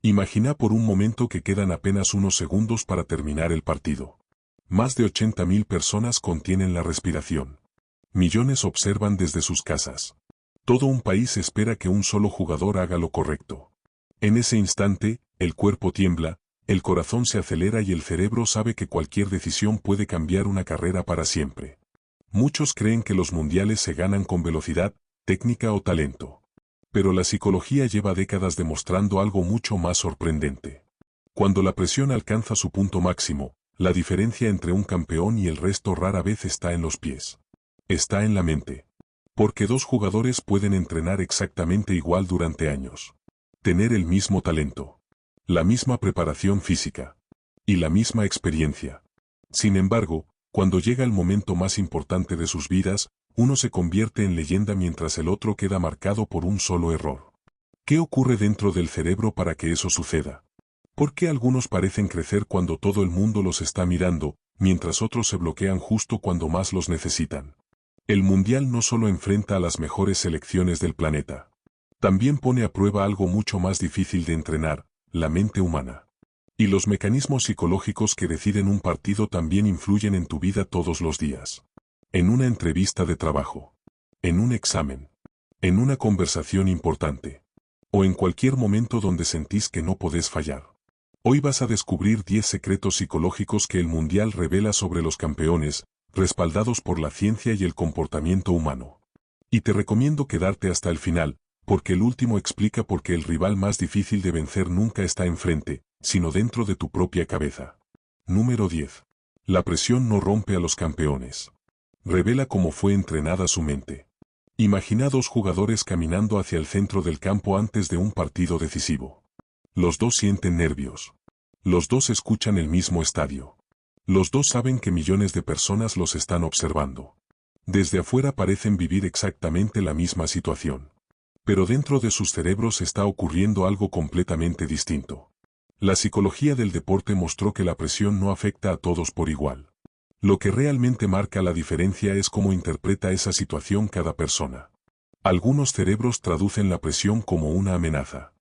Imagina por un momento que quedan apenas unos segundos para terminar el partido. Más de 80.000 personas contienen la respiración. Millones observan desde sus casas. Todo un país espera que un solo jugador haga lo correcto. En ese instante, el cuerpo tiembla, el corazón se acelera y el cerebro sabe que cualquier decisión puede cambiar una carrera para siempre. Muchos creen que los mundiales se ganan con velocidad, técnica o talento. Pero la psicología lleva décadas demostrando algo mucho más sorprendente. Cuando la presión alcanza su punto máximo, la diferencia entre un campeón y el resto rara vez está en los pies. Está en la mente. Porque dos jugadores pueden entrenar exactamente igual durante años. Tener el mismo talento. La misma preparación física. Y la misma experiencia. Sin embargo, cuando llega el momento más importante de sus vidas, uno se convierte en leyenda mientras el otro queda marcado por un solo error. ¿Qué ocurre dentro del cerebro para que eso suceda? ¿Por qué algunos parecen crecer cuando todo el mundo los está mirando, mientras otros se bloquean justo cuando más los necesitan? El Mundial no solo enfrenta a las mejores selecciones del planeta. También pone a prueba algo mucho más difícil de entrenar, la mente humana. Y los mecanismos psicológicos que deciden un partido también influyen en tu vida todos los días. En una entrevista de trabajo. En un examen. En una conversación importante. O en cualquier momento donde sentís que no podés fallar. Hoy vas a descubrir 10 secretos psicológicos que el Mundial revela sobre los campeones, respaldados por la ciencia y el comportamiento humano. Y te recomiendo quedarte hasta el final, porque el último explica por qué el rival más difícil de vencer nunca está enfrente, sino dentro de tu propia cabeza. Número 10. La presión no rompe a los campeones. Revela cómo fue entrenada su mente. Imagina dos jugadores caminando hacia el centro del campo antes de un partido decisivo. Los dos sienten nervios. Los dos escuchan el mismo estadio. Los dos saben que millones de personas los están observando. Desde afuera parecen vivir exactamente la misma situación. Pero dentro de sus cerebros está ocurriendo algo completamente distinto. La psicología del deporte mostró que la presión no afecta a todos por igual. Lo que realmente marca la diferencia es cómo interpreta esa situación cada persona. Algunos cerebros traducen la presión como una amenaza.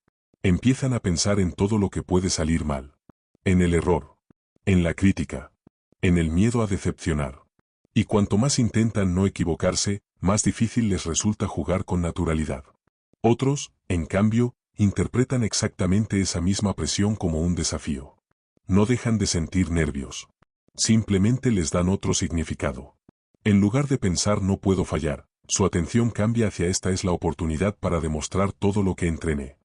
Empiezan a pensar en todo lo que puede salir mal. En el error. En la crítica. En el miedo a decepcionar. Y cuanto más intentan no equivocarse, más difícil les resulta jugar con naturalidad. Otros, en cambio, interpretan exactamente esa misma presión como un desafío. No dejan de sentir nervios. Simplemente les dan otro significado. En lugar de pensar no puedo fallar, su atención cambia hacia esta es la oportunidad para demostrar todo lo que entrené.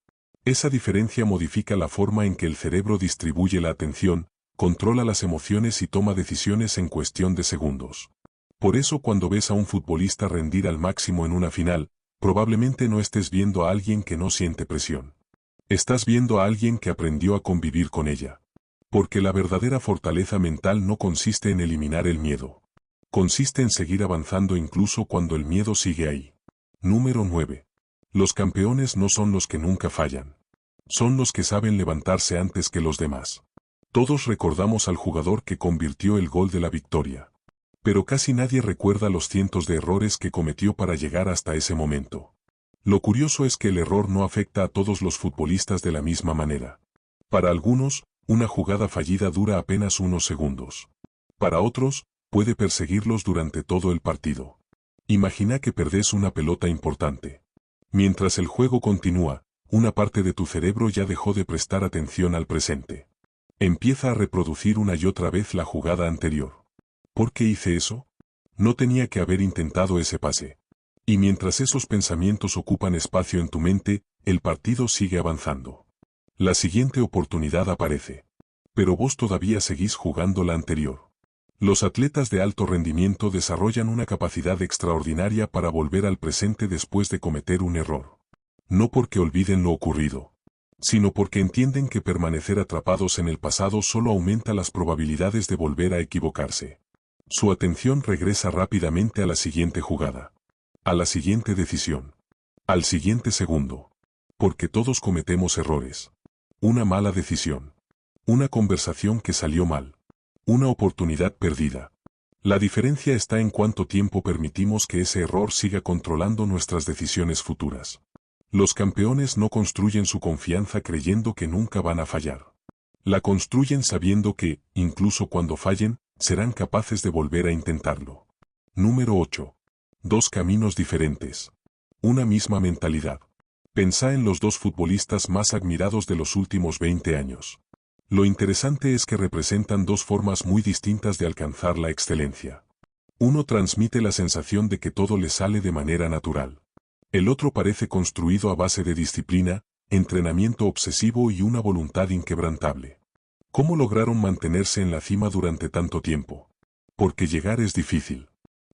Esa diferencia modifica la forma en que el cerebro distribuye la atención, controla las emociones y toma decisiones en cuestión de segundos. Por eso cuando ves a un futbolista rendir al máximo en una final, probablemente no estés viendo a alguien que no siente presión. Estás viendo a alguien que aprendió a convivir con ella. Porque la verdadera fortaleza mental no consiste en eliminar el miedo. Consiste en seguir avanzando incluso cuando el miedo sigue ahí. Número 9. Los campeones no son los que nunca fallan. Son los que saben levantarse antes que los demás. Todos recordamos al jugador que convirtió el gol de la victoria. Pero casi nadie recuerda los cientos de errores que cometió para llegar hasta ese momento. Lo curioso es que el error no afecta a todos los futbolistas de la misma manera. Para algunos, una jugada fallida dura apenas unos segundos. Para otros, puede perseguirlos durante todo el partido. Imagina que perdés una pelota importante. Mientras el juego continúa, una parte de tu cerebro ya dejó de prestar atención al presente. Empieza a reproducir una y otra vez la jugada anterior. ¿Por qué hice eso? No tenía que haber intentado ese pase. Y mientras esos pensamientos ocupan espacio en tu mente, el partido sigue avanzando. La siguiente oportunidad aparece. Pero vos todavía seguís jugando la anterior. Los atletas de alto rendimiento desarrollan una capacidad extraordinaria para volver al presente después de cometer un error. No porque olviden lo ocurrido, sino porque entienden que permanecer atrapados en el pasado solo aumenta las probabilidades de volver a equivocarse. Su atención regresa rápidamente a la siguiente jugada. A la siguiente decisión. Al siguiente segundo. Porque todos cometemos errores. Una mala decisión. Una conversación que salió mal. Una oportunidad perdida. La diferencia está en cuánto tiempo permitimos que ese error siga controlando nuestras decisiones futuras. Los campeones no construyen su confianza creyendo que nunca van a fallar. La construyen sabiendo que, incluso cuando fallen, serán capaces de volver a intentarlo. Número 8. Dos caminos diferentes. Una misma mentalidad. Pensá en los dos futbolistas más admirados de los últimos 20 años. Lo interesante es que representan dos formas muy distintas de alcanzar la excelencia. Uno transmite la sensación de que todo le sale de manera natural. El otro parece construido a base de disciplina, entrenamiento obsesivo y una voluntad inquebrantable. ¿Cómo lograron mantenerse en la cima durante tanto tiempo? Porque llegar es difícil.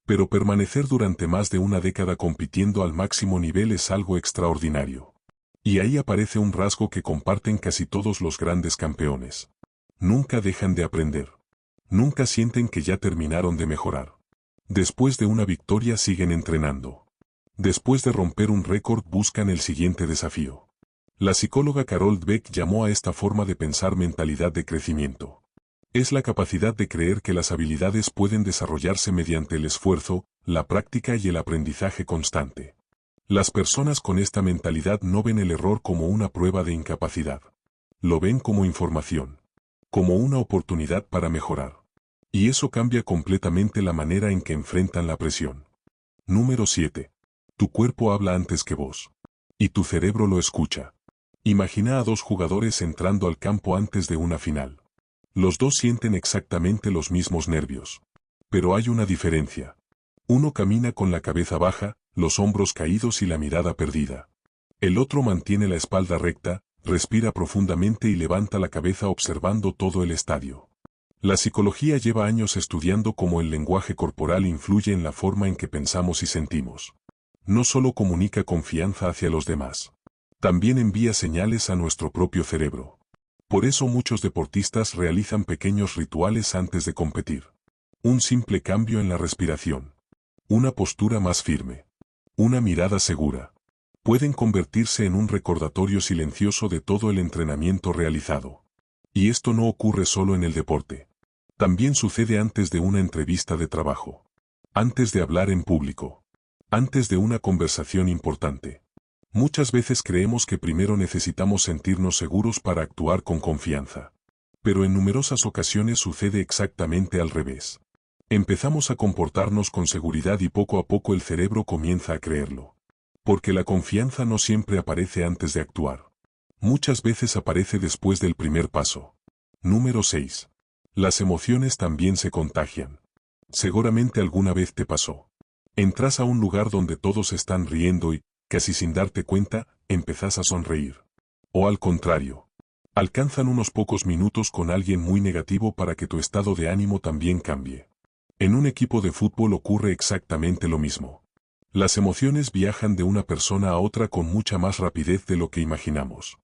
Pero permanecer durante más de una década compitiendo al máximo nivel es algo extraordinario. Y ahí aparece un rasgo que comparten casi todos los grandes campeones. Nunca dejan de aprender. Nunca sienten que ya terminaron de mejorar. Después de una victoria siguen entrenando. Después de romper un récord buscan el siguiente desafío. La psicóloga Carol Dweck llamó a esta forma de pensar mentalidad de crecimiento. Es la capacidad de creer que las habilidades pueden desarrollarse mediante el esfuerzo, la práctica y el aprendizaje constante. Las personas con esta mentalidad no ven el error como una prueba de incapacidad. Lo ven como información. Como una oportunidad para mejorar. Y eso cambia completamente la manera en que enfrentan la presión. Número 7. Tu cuerpo habla antes que vos. Y tu cerebro lo escucha. Imagina a dos jugadores entrando al campo antes de una final. Los dos sienten exactamente los mismos nervios. Pero hay una diferencia. Uno camina con la cabeza baja, los hombros caídos y la mirada perdida. El otro mantiene la espalda recta, respira profundamente y levanta la cabeza observando todo el estadio. La psicología lleva años estudiando cómo el lenguaje corporal influye en la forma en que pensamos y sentimos. No solo comunica confianza hacia los demás. También envía señales a nuestro propio cerebro. Por eso muchos deportistas realizan pequeños rituales antes de competir. Un simple cambio en la respiración. Una postura más firme. Una mirada segura. Pueden convertirse en un recordatorio silencioso de todo el entrenamiento realizado. Y esto no ocurre solo en el deporte. También sucede antes de una entrevista de trabajo. Antes de hablar en público. Antes de una conversación importante. Muchas veces creemos que primero necesitamos sentirnos seguros para actuar con confianza. Pero en numerosas ocasiones sucede exactamente al revés. Empezamos a comportarnos con seguridad y poco a poco el cerebro comienza a creerlo. Porque la confianza no siempre aparece antes de actuar. Muchas veces aparece después del primer paso. Número 6. Las emociones también se contagian. Seguramente alguna vez te pasó. Entras a un lugar donde todos están riendo y, casi sin darte cuenta, empezás a sonreír. O al contrario. Alcanzan unos pocos minutos con alguien muy negativo para que tu estado de ánimo también cambie. En un equipo de fútbol ocurre exactamente lo mismo. Las emociones viajan de una persona a otra con mucha más rapidez de lo que imaginamos.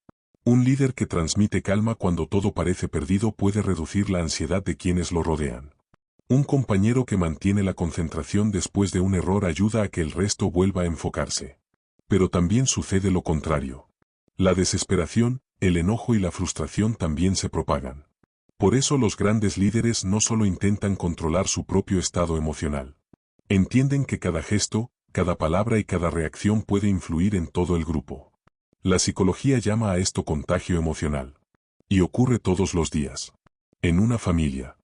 Un líder que transmite calma cuando todo parece perdido puede reducir la ansiedad de quienes lo rodean. Un compañero que mantiene la concentración después de un error ayuda a que el resto vuelva a enfocarse. Pero también sucede lo contrario. La desesperación, el enojo y la frustración también se propagan. Por eso los grandes líderes no solo intentan controlar su propio estado emocional. Entienden que cada gesto, cada palabra y cada reacción puede influir en todo el grupo. La psicología llama a esto contagio emocional. Y ocurre todos los días. En una familia.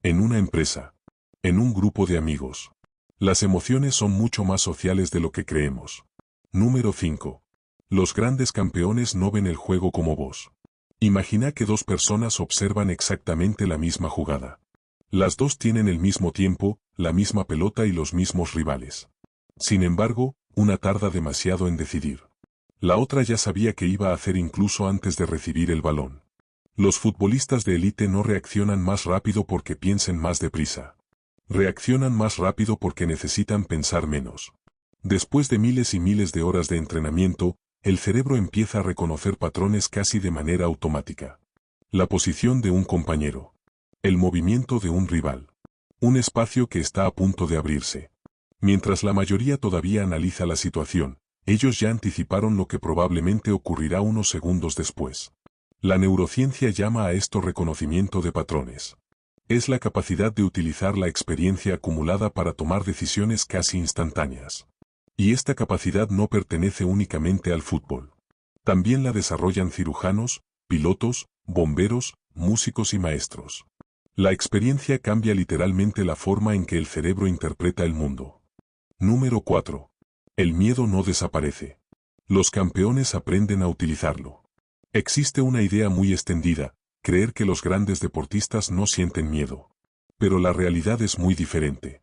En una empresa. En un grupo de amigos. Las emociones son mucho más sociales de lo que creemos. Número 5. Los grandes campeones no ven el juego como vos. Imagina que dos personas observan exactamente la misma jugada. Las dos tienen el mismo tiempo, la misma pelota y los mismos rivales. Sin embargo, una tarda demasiado en decidir. La otra ya sabía qué iba a hacer incluso antes de recibir el balón. Los futbolistas de élite no reaccionan más rápido porque piensen más deprisa. Reaccionan más rápido porque necesitan pensar menos. Después de miles y miles de horas de entrenamiento, el cerebro empieza a reconocer patrones casi de manera automática. La posición de un compañero. El movimiento de un rival. Un espacio que está a punto de abrirse. Mientras la mayoría todavía analiza la situación, ellos ya anticiparon lo que probablemente ocurrirá unos segundos después. La neurociencia llama a esto reconocimiento de patrones. Es la capacidad de utilizar la experiencia acumulada para tomar decisiones casi instantáneas. Y esta capacidad no pertenece únicamente al fútbol. También la desarrollan cirujanos, pilotos, bomberos, músicos y maestros. La experiencia cambia literalmente la forma en que el cerebro interpreta el mundo. Número 4. El miedo no desaparece. Los campeones aprenden a utilizarlo. Existe una idea muy extendida, creer que los grandes deportistas no sienten miedo. Pero la realidad es muy diferente.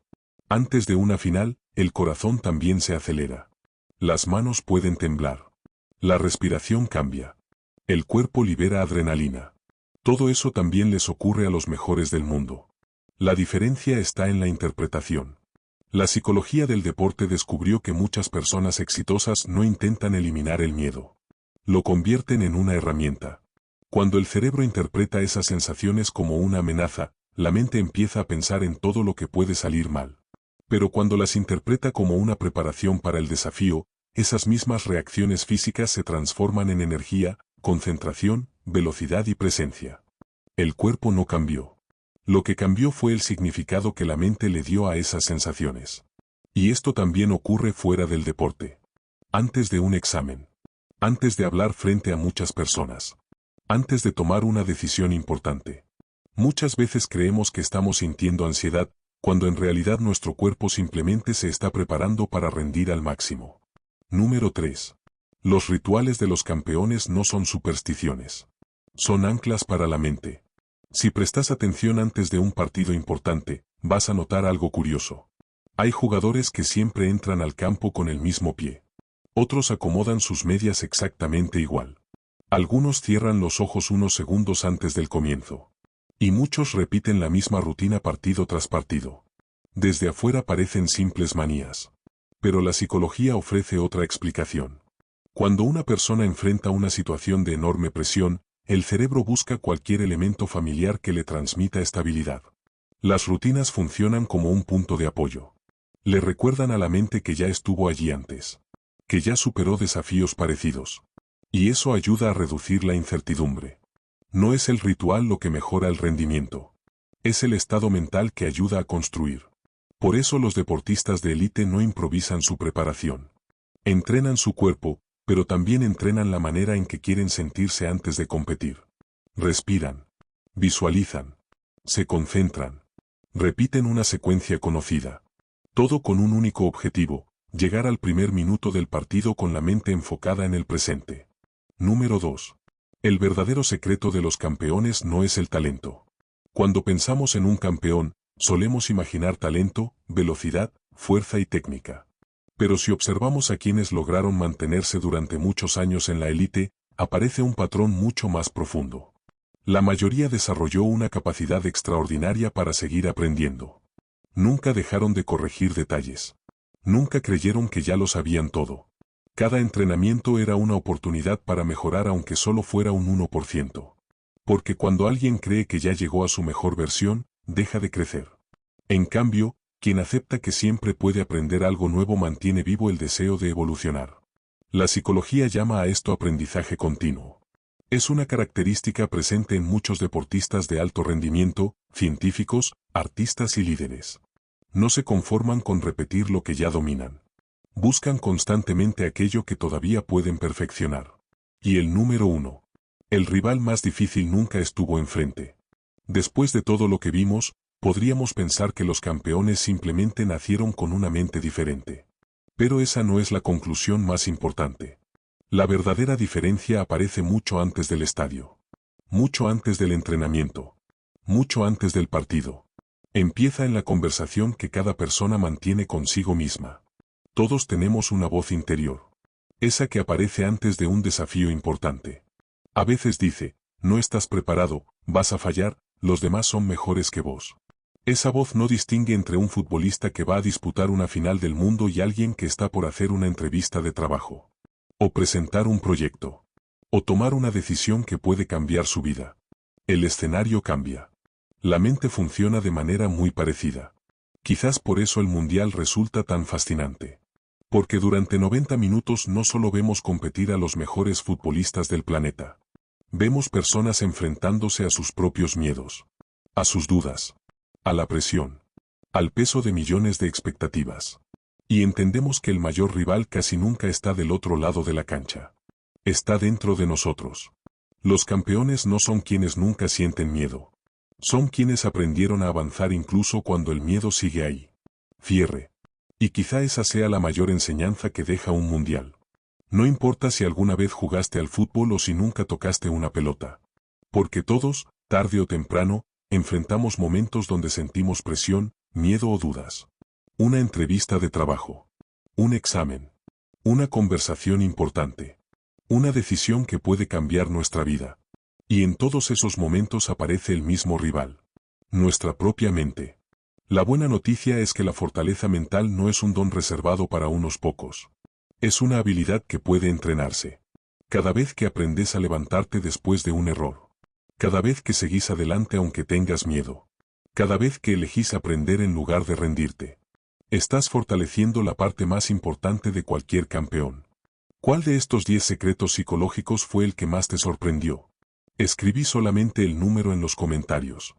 Antes de una final, el corazón también se acelera. Las manos pueden temblar. La respiración cambia. El cuerpo libera adrenalina. Todo eso también les ocurre a los mejores del mundo. La diferencia está en la interpretación. La psicología del deporte descubrió que muchas personas exitosas no intentan eliminar el miedo. Lo convierten en una herramienta. Cuando el cerebro interpreta esas sensaciones como una amenaza, la mente empieza a pensar en todo lo que puede salir mal. Pero cuando las interpreta como una preparación para el desafío, esas mismas reacciones físicas se transforman en energía, concentración, velocidad y presencia. El cuerpo no cambió. Lo que cambió fue el significado que la mente le dio a esas sensaciones. Y esto también ocurre fuera del deporte. Antes de un examen. Antes de hablar frente a muchas personas. Antes de tomar una decisión importante. Muchas veces creemos que estamos sintiendo ansiedad, cuando en realidad nuestro cuerpo simplemente se está preparando para rendir al máximo. Número 3. Los rituales de los campeones no son supersticiones. Son anclas para la mente. Si prestas atención antes de un partido importante, vas a notar algo curioso. Hay jugadores que siempre entran al campo con el mismo pie. Otros acomodan sus medias exactamente igual. Algunos cierran los ojos unos segundos antes del comienzo. Y muchos repiten la misma rutina partido tras partido. Desde afuera parecen simples manías. Pero la psicología ofrece otra explicación. Cuando una persona enfrenta una situación de enorme presión, el cerebro busca cualquier elemento familiar que le transmita estabilidad. Las rutinas funcionan como un punto de apoyo. Le recuerdan a la mente que ya estuvo allí antes. Que ya superó desafíos parecidos. Y eso ayuda a reducir la incertidumbre. No es el ritual lo que mejora el rendimiento. Es el estado mental que ayuda a construir. Por eso los deportistas de élite no improvisan su preparación. Entrenan su cuerpo, pero también entrenan la manera en que quieren sentirse antes de competir. Respiran. Visualizan. Se concentran. Repiten una secuencia conocida. Todo con un único objetivo, llegar al primer minuto del partido con la mente enfocada en el presente. Número 2. El verdadero secreto de los campeones no es el talento. Cuando pensamos en un campeón, solemos imaginar talento, velocidad, fuerza y técnica. Pero si observamos a quienes lograron mantenerse durante muchos años en la élite, aparece un patrón mucho más profundo. La mayoría desarrolló una capacidad extraordinaria para seguir aprendiendo. Nunca dejaron de corregir detalles. Nunca creyeron que ya lo sabían todo. Cada entrenamiento era una oportunidad para mejorar aunque solo fuera un 1%. Porque cuando alguien cree que ya llegó a su mejor versión, deja de crecer. En cambio, quien acepta que siempre puede aprender algo nuevo mantiene vivo el deseo de evolucionar. La psicología llama a esto aprendizaje continuo. Es una característica presente en muchos deportistas de alto rendimiento, científicos, artistas y líderes. No se conforman con repetir lo que ya dominan. Buscan constantemente aquello que todavía pueden perfeccionar. Y el número 1. El rival más difícil nunca estuvo enfrente. Después de todo lo que vimos, podríamos pensar que los campeones simplemente nacieron con una mente diferente. Pero esa no es la conclusión más importante. La verdadera diferencia aparece mucho antes del estadio. Mucho antes del entrenamiento. Mucho antes del partido. Empieza en la conversación que cada persona mantiene consigo misma. Todos tenemos una voz interior. Esa que aparece antes de un desafío importante. A veces dice, no estás preparado, vas a fallar, los demás son mejores que vos. Esa voz no distingue entre un futbolista que va a disputar una final del mundo y alguien que está por hacer una entrevista de trabajo. O presentar un proyecto. O tomar una decisión que puede cambiar su vida. El escenario cambia. La mente funciona de manera muy parecida. Quizás por eso el mundial resulta tan fascinante. Porque durante 90 minutos no solo vemos competir a los mejores futbolistas del planeta. Vemos personas enfrentándose a sus propios miedos. A sus dudas. A la presión. Al peso de millones de expectativas. Y entendemos que el mayor rival casi nunca está del otro lado de la cancha. Está dentro de nosotros. Los campeones no son quienes nunca sienten miedo. Son quienes aprendieron a avanzar incluso cuando el miedo sigue ahí. Cierre. Y quizá esa sea la mayor enseñanza que deja un mundial. No importa si alguna vez jugaste al fútbol o si nunca tocaste una pelota. Porque todos, tarde o temprano, enfrentamos momentos donde sentimos presión, miedo o dudas. Una entrevista de trabajo. Un examen. Una conversación importante. Una decisión que puede cambiar nuestra vida. Y en todos esos momentos aparece el mismo rival. Nuestra propia mente. La buena noticia es que la fortaleza mental no es un don reservado para unos pocos. Es una habilidad que puede entrenarse. Cada vez que aprendes a levantarte después de un error. Cada vez que seguís adelante aunque tengas miedo. Cada vez que elegís aprender en lugar de rendirte. Estás fortaleciendo la parte más importante de cualquier campeón. ¿Cuál de estos 10 secretos psicológicos fue el que más te sorprendió? Escribí solamente el número en los comentarios.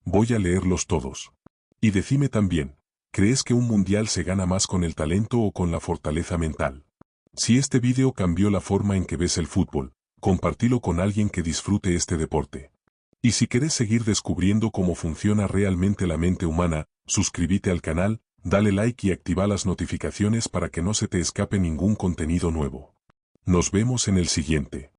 Voy a leerlos todos. Y decime también, ¿crees que un mundial se gana más con el talento o con la fortaleza mental? Si este vídeo cambió la forma en que ves el fútbol, compartilo con alguien que disfrute este deporte. Y si querés seguir descubriendo cómo funciona realmente la mente humana, suscríbete al canal, dale like y activa las notificaciones para que no se te escape ningún contenido nuevo. Nos vemos en el siguiente.